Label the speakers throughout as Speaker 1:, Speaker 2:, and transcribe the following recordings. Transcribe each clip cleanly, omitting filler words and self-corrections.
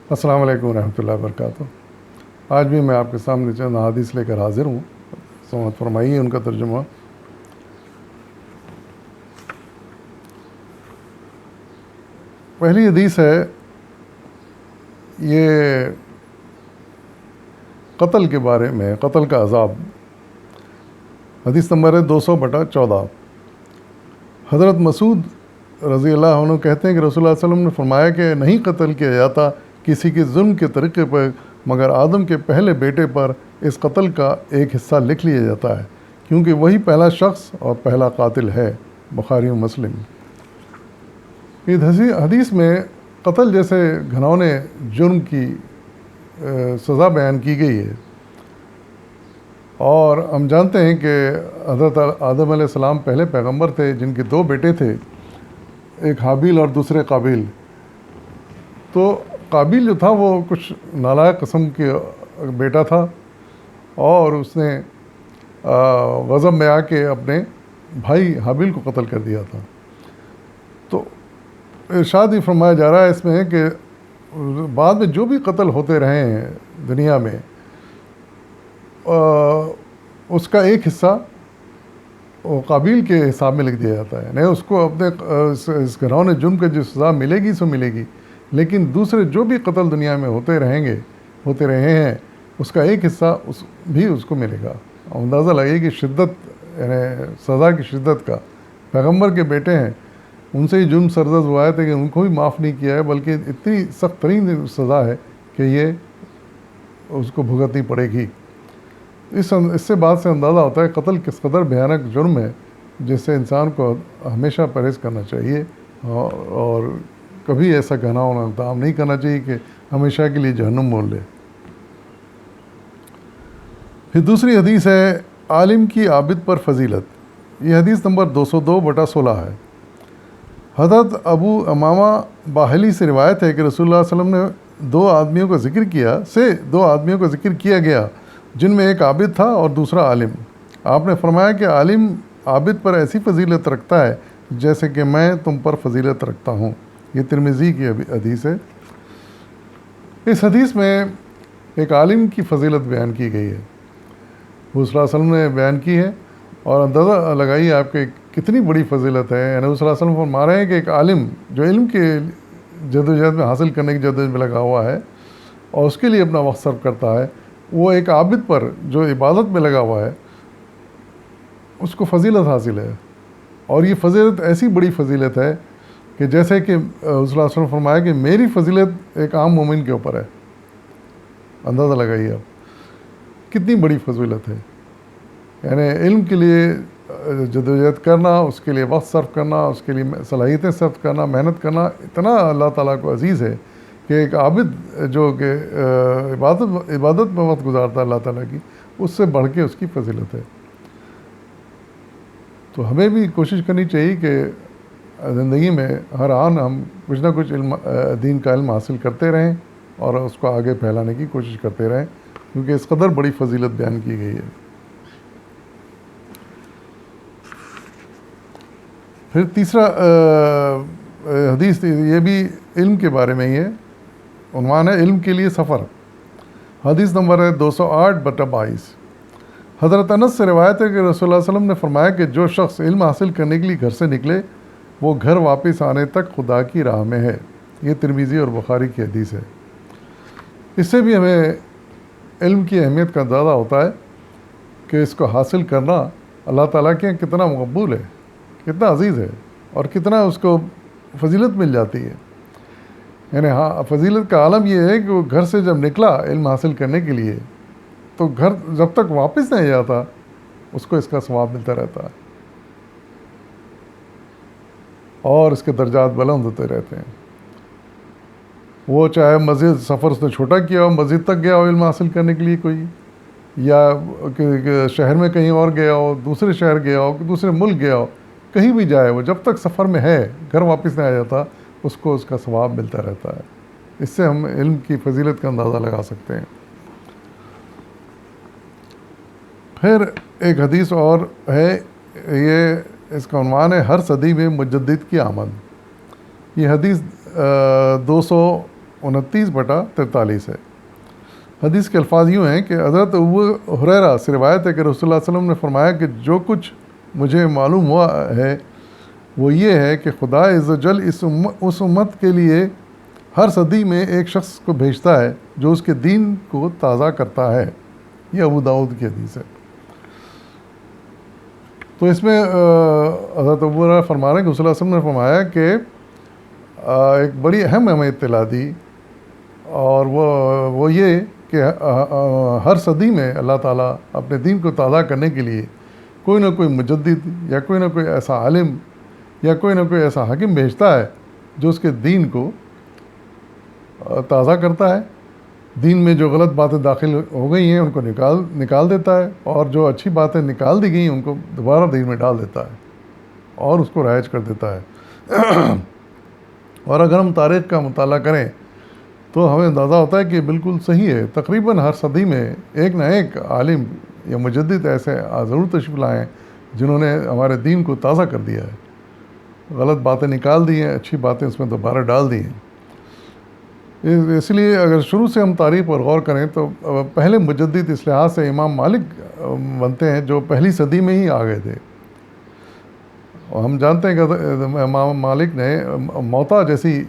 Speaker 1: السلام علیکم ورحمۃ اللہ وبرکاتہ۔ آج بھی میں آپ کے سامنے چند احادیث لے کر حاضر ہوں، سماعت فرمائیے ان کا ترجمہ۔ پہلی حدیث ہے یہ قتل کے بارے میں، قتل کا عذاب۔ حدیث نمبر ہے 200/14۔ حضرت مسعود رضی اللہ عنہ کہتے ہیں کہ رسول اللہ صلی اللہ علیہ وسلم نے فرمایا کہ نہیں قتل کیا جاتا کسی کے ظلم کے طریقے پر، مگر آدم کے پہلے بیٹے پر اس قتل کا ایک حصہ لکھ لیا جاتا ہے، کیونکہ وہی پہلا شخص اور پہلا قاتل ہے۔ بخاری و مسلم۔ اس حدیث میں قتل جیسے گھنونے جرم کی سزا بیان کی گئی ہے، اور ہم جانتے ہیں کہ حضرت آدم علیہ السلام پہلے پیغمبر تھے جن کے 2 بیٹے تھے، ایک حابیل اور دوسرے قابیل۔ تو قابیل جو تھا وہ کچھ نالائق قسم کے بیٹا تھا، اور اس نے غضب میں آ کے اپنے بھائی حابیل کو قتل کر دیا تھا۔ تو ارشاد ہی فرمایا جا رہا ہے اس میں کہ بعد میں جو بھی قتل ہوتے رہے ہیں دنیا میں، اس کا ایک حصہ قابیل کے حساب میں لکھ دیا جاتا ہے، نہیں اس کو اپنے اس گھنونے جرم کا جو سزا ملے گی سو ملے گی، لیکن دوسرے جو بھی قتل دنیا میں ہوتے رہے ہیں اس کا ایک حصہ بھی اس کو ملے گا۔ اندازہ لگے کہ شدت، یعنی سزا کی شدت کا۔ پیغمبر کے بیٹے ہیں، ان سے ہی جرم سرزد ہوا ہے کہ ان کو بھی معاف نہیں کیا ہے، بلکہ اتنی سخت ترین سزا ہے کہ یہ اس کو بھگتنی پڑے گی۔ اس سے بات سے اندازہ ہوتا ہے قتل کس قدر بھیانک جرم ہے، جس سے انسان کو ہمیشہ پرہیز کرنا چاہیے، اور کبھی ایسا گھناؤنا کام نہیں کرنا چاہیے کہ ہمیشہ کے لیے جہنم مول لے۔ پھر دوسری حدیث ہے عالم کی عابد پر فضیلت۔ یہ حدیث نمبر 202/16 ہے۔ حضرت ابو امامہ باہلی سے روایت ہے کہ رسول اللہ صلی اللہ علیہ وسلم نے 2 آدمیوں کا ذکر کیا گیا، جن میں ایک عابد تھا اور دوسرا عالم۔ آپ نے فرمایا کہ عالم عابد پر ایسی فضیلت رکھتا ہے جیسے کہ میں تم پر فضیلت رکھتا ہوں۔ یہ ترمذی کی حدیث ہے۔ اس حدیث میں ایک عالم کی فضیلت بیان کی گئی ہے، وہ صلی اللہ علیہ وسلم نے بیان کی ہے، اور اندازہ لگائیے آپ کے کتنی بڑی فضیلت ہے۔ یعنی صلی اللہ علیہ وسلم فرما رہے ہیں کہ ایک عالم جو علم کے جدوجہد میں حاصل کرنے کی جدوجہد میں لگا ہوا ہے اور اس کے لیے اپنا وقت صرف کرتا ہے، وہ ایک عابد پر جو عبادت میں لگا ہوا ہے اس کو فضیلت حاصل ہے۔ اور یہ فضیلت ایسی بڑی فضیلت ہے کہ جیسے کہ صلی اللہ علیہ وسلم فرمایا کہ میری فضیلت ایک عام مومن کے اوپر ہے۔ اندازہ لگائیے آپ کتنی بڑی فضیلت ہے۔ یعنی علم کے لیے جدوجہد کرنا، اس کے لیے وقت صرف کرنا، اس کے لیے صلاحیتیں صرف کرنا، محنت کرنا، اتنا اللہ تعالیٰ کو عزیز ہے کہ ایک عابد جو کہ عبادت میں وقت گزارتا ہے اللہ تعالیٰ کی، اس سے بڑھ کے اس کی فضیلت ہے۔ تو ہمیں بھی کوشش کرنی چاہیے کہ زندگی میں ہر آن ہم کچھ نہ کچھ دین کا علم حاصل کرتے رہیں اور اس کو آگے پھیلانے کی کوشش کرتے رہیں، کیونکہ اس قدر بڑی فضیلت بیان کی گئی ہے۔ پھر تیسرا حدیث یہ بھی علم کے بارے میں ہی ہے، عنوان ہے علم کے لیے سفر۔ حدیث نمبر ہے 208/22۔ حضرت انس سے روایت ہے کہ رسول اللہ صلی اللہ علیہ وسلم نے فرمایا کہ جو شخص علم حاصل کرنے کے لیے گھر سے نکلے وہ گھر واپس آنے تک خدا کی راہ میں ہے۔ یہ ترمذی اور بخاری کی حدیث ہے۔ اس سے بھی ہمیں علم کی اہمیت کا اندازہ ہوتا ہے کہ اس کو حاصل کرنا اللہ تعالیٰ کے کتنا مقبول ہے، کتنا عزیز ہے، اور کتنا اس کو فضیلت مل جاتی ہے۔ یعنی فضیلت کا عالم یہ ہے کہ وہ گھر سے جب نکلا علم حاصل کرنے کے لیے تو گھر جب تک واپس نہیں جاتا اس کو اس کا ثواب ملتا رہتا ہے، اور اس کے درجات بلند ہوتے رہتے ہیں۔ وہ چاہے مسجد سفر اس نے چھوٹا کیا ہو، مسجد تک گیا ہو علم حاصل کرنے کے لیے کوئی، یا شہر میں کہیں اور گیا ہو، دوسرے شہر گیا ہو، دوسرے ملک گیا ہو، کہیں بھی جائے وہ جب تک سفر میں ہے گھر واپس نہیں آ جاتا اس کو اس کا ثواب ملتا رہتا ہے۔ اس سے ہم علم کی فضیلت کا اندازہ لگا سکتے ہیں۔ پھر ایک حدیث اور ہے، یہ اس کا عنوان ہے ہر صدی میں مجدد کی آمد۔ یہ حدیث 200 29/43 ہے۔ حدیث کے الفاظ یوں ہیں کہ حضرت ابو ہریرہ سے روایت ہے کہ رسول اللہ صلی اللہ علیہ وسلم نے فرمایا کہ جو کچھ مجھے معلوم ہوا ہے وہ یہ ہے کہ خدا عز و جل اس امت کے لیے ہر صدی میں ایک شخص کو بھیجتا ہے جو اس کے دین کو تازہ کرتا ہے۔ یہ ابو داؤد کی حدیث ہے۔ تو اس میں حضرت ابو ہریرہ فرما رہے ہیں کہ رسول اللہ صلی اللہ علیہ وسلم نے فرمایا کہ ایک بڑی اہم ہمیں اطلاع دی، اور وہ یہ کہ ہر صدی میں اللہ تعالیٰ اپنے دین کو تازہ کرنے کے لیے کوئی نہ کوئی مجدد یا کوئی نہ کوئی ایسا عالم یا کوئی نہ کوئی ایسا حاکم بھیجتا ہے جو اس کے دین کو تازہ کرتا ہے، دین میں جو غلط باتیں داخل ہو گئی ہیں ان کو نکال دیتا ہے، اور جو اچھی باتیں نکال دی گئی ہیں ان کو دوبارہ دین میں ڈال دیتا ہے اور اس کو رائج کر دیتا ہے۔ اور اگر ہم تاریخ کا مطالعہ کریں تو ہمیں اندازہ ہوتا ہے کہ بالکل صحیح ہے، تقریباً ہر صدی میں ایک نہ ایک عالم یا مجدد ایسے ضرور تشریف لائے ہیں جنہوں نے ہمارے دین کو تازہ کر دیا ہے، غلط باتیں نکال دی ہیں، اچھی باتیں اس میں دوبارہ ڈال دی ہیں۔ اس لیے اگر شروع سے ہم تاریخ پر غور کریں تو پہلے مجدد اس لحاظ سے امام مالک بنتے ہیں جو پہلی صدی میں ہی آ گئے تھے، اور ہم جانتے ہیں کہ امام مالک نے موطا جیسی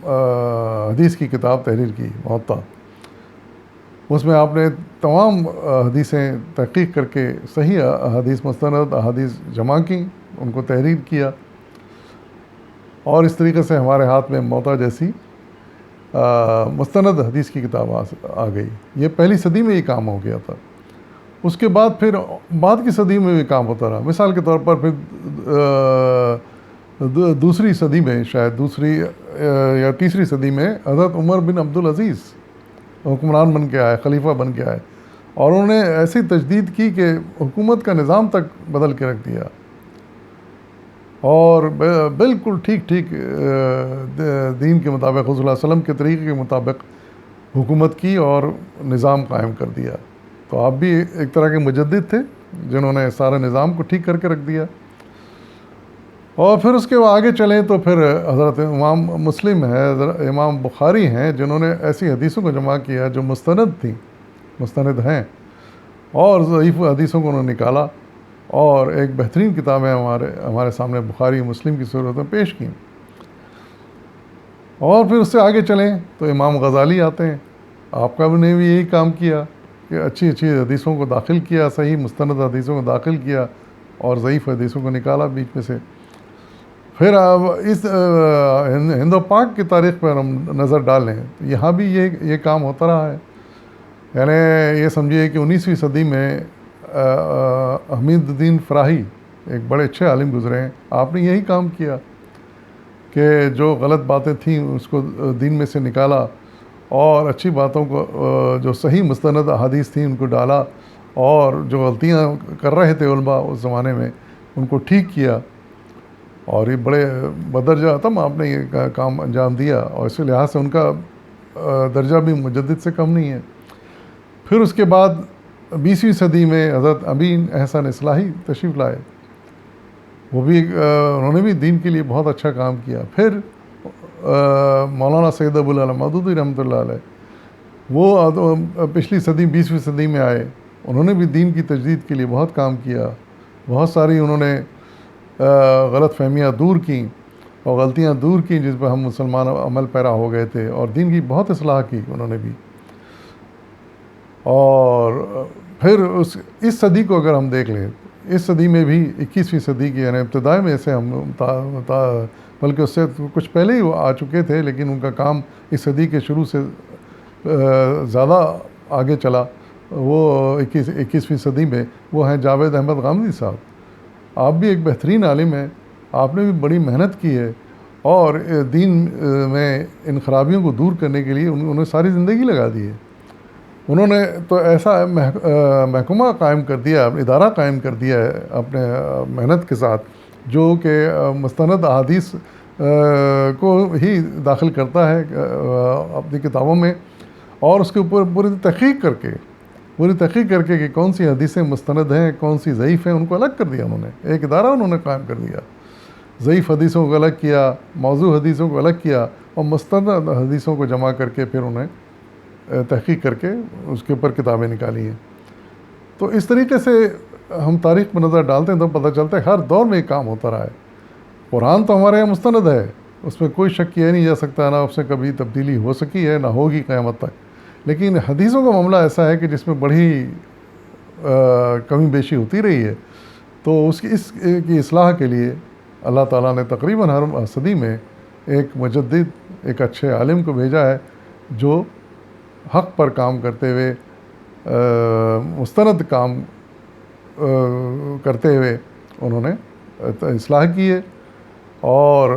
Speaker 1: حدیث کی کتاب تحریر کی، موطا۔ اس میں آپ نے تمام حدیثیں تحقیق کر کے صحیح احادیث، مستند احادیث جمع کی، ان کو تحریر کیا، اور اس طریقے سے ہمارے ہاتھ میں موطا جیسی مستند حدیث کی کتاب آ گئی۔ یہ پہلی صدی میں ہی کام ہو گیا تھا۔ اس کے بعد پھر بعد کی صدی میں بھی کام ہوتا رہا۔ مثال کے طور پر پھر دوسری صدی میں، شاید دوسری یا تیسری صدی میں، حضرت عمر بن عبدالعزیز حکمران بن کے آئے، خلیفہ بن کے آئے، اور انہوں نے ایسی تجدید کی کہ حکومت کا نظام تک بدل کے رکھ دیا، اور بالکل ٹھیک دین کے مطابق، حضور صلی اللہ علیہ وسلم کے طریقے کے مطابق حکومت کی اور نظام قائم کر دیا۔ تو آپ بھی ایک طرح کے مجدد تھے جنہوں نے سارے نظام کو ٹھیک کر کے رکھ دیا۔ اور پھر اس کے آگے چلیں تو پھر حضرت امام مسلم ہے، امام بخاری ہیں، جنہوں نے ایسی حدیثوں کو جمع کیا جو مستند ہیں، اور ضعیف حدیثوں کو انہوں نے نکالا اور ایک بہترین کتابیں ہمارے سامنے بخاری مسلم کی صورت میں پیش کی۔ اور پھر اس سے آگے چلیں تو امام غزالی آتے ہیں، آپ کا نے بھی یہی کام کیا کہ اچھی حدیثوں کو داخل کیا، صحیح مستند حدیثوں کو داخل کیا اور ضعیف حدیثوں کو نکالا بیچ میں سے۔ پھر اب اس ہند و پاک کی تاریخ پر ہم نظر ڈالیں تو یہاں بھی یہ کام ہوتا رہا ہے۔ یعنی یہ سمجھیے کہ 19ویں صدی میں حمید الدین فراہی ایک بڑے اچھے عالم گزرے ہیں، آپ نے یہی کام کیا کہ جو غلط باتیں تھیں اس کو دین میں سے نکالا، اور اچھی باتوں کو جو صحیح مستند احادیث تھیں ان کو ڈالا، اور جو غلطیاں کر رہے تھے علماء اس زمانے میں ان کو ٹھیک کیا، اور یہ بڑے بدرجہ تم آپ نے یہ کام انجام دیا، اور اس لحاظ سے ان کا درجہ بھی مجدد سے کم نہیں ہے۔ پھر اس کے بعد 20ویں صدی میں حضرت امین احسن اصلاحی تشریف لائے، وہ بھی انہوں نے بھی دین کے لیے بہت اچھا کام کیا۔ پھر مولانا سید ابو العلا مودودی رحمۃ اللہ علیہ، وہ پچھلی صدی 20ویں صدی میں آئے، انہوں نے بھی دین کی تجدید کے لیے بہت کام کیا، بہت ساری انہوں نے غلط فہمیاں دور کیں اور غلطیاں دور کیں جس پہ ہم مسلمان عمل پیرا ہو گئے تھے، اور دین کی بہت اصلاح کی انہوں نے بھی۔ اور پھر اس صدی کو اگر ہم دیکھ لیں، اس صدی میں بھی 21ویں صدی کی یعنی ابتدائی میں سے ہم بلکہ اس سے کچھ پہلے ہی وہ آ چکے تھے، لیکن ان کا کام اس صدی کے شروع سے زیادہ آگے چلا، وہ 21ویں صدی میں وہ ہیں جاوید احمد غامدی صاحب۔ آپ بھی ایک بہترین عالم ہیں، آپ نے بھی بڑی محنت کی ہے، اور دین میں ان خرابیوں کو دور کرنے کے لیے انہوں نے ساری زندگی لگا دی ہے۔ انہوں نے تو ایسا محکمہ قائم کر دیا، ادارہ قائم کر دیا ہے اپنے محنت کے ساتھ، جو کہ مستند احادیث کو ہی داخل کرتا ہے اپنی کتابوں میں، اور اس کے اوپر پوری تحقیق کر کے کہ کون سی حدیثیں مستند ہیں، کون سی ضعیف ہیں، ان کو الگ کر دیا انہوں نے، ایک ادارہ انہوں نے قائم کر دیا۔ ضعیف حدیثوں کو الگ کیا، موضوع حدیثوں کو الگ کیا، اور مستند حدیثوں کو جمع کر کے پھر انہیں تحقیق کر کے اس کے اوپر کتابیں نکالی ہیں۔ تو اس طریقے سے ہم تاریخ پر نظر ڈالتے ہیں تو پتہ چلتا ہے ہر دور میں یہ کام ہوتا رہا ہے۔ قرآن تو ہمارے یہاں مستند ہے، اس میں کوئی شک کیا نہیں جا سکتا، نہ اس سے کبھی تبدیلی ہو سکی ہے، نہ ہوگی قیامت تک۔ لیکن حدیثوں کا معاملہ ایسا ہے کہ جس میں بڑی کمی بیشی ہوتی رہی ہے، تو اس کی اصلاح کے لیے اللہ تعالیٰ نے تقریباً ہر صدی میں ایک مجدد، ایک اچھے عالم کو بھیجا ہے جو حق پر کام کرتے ہوئے، مستند کام کرتے ہوئے انہوں نے اصلاح کی ہے، اور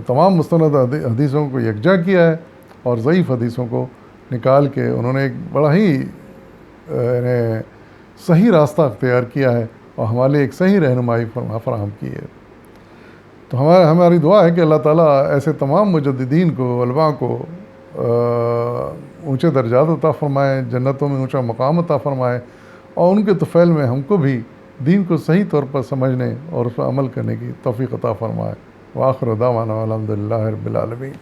Speaker 1: تمام مستند حدیثوں کو یکجا کیا ہے، اور ضعیف حدیثوں کو نکال کے انہوں نے ایک بڑا ہی صحیح راستہ اختیار کیا ہے، اور ہمارے لیے ایک صحیح رہنمائی فراہم کی ہے۔ تو ہماری دعا ہے کہ اللہ تعالیٰ ایسے تمام مجددین کو، علماء کو اونچے درجات عطا فرمائے، جنتوں میں اونچا مقام عطا فرمائے، اور ان کے طفیل میں ہم کو بھی دین کو صحیح طور پر سمجھنے اور اس پر عمل کرنے کی توفیق عطا فرمائے۔ وآخر دعوانا الحمد للہ رب العالمین۔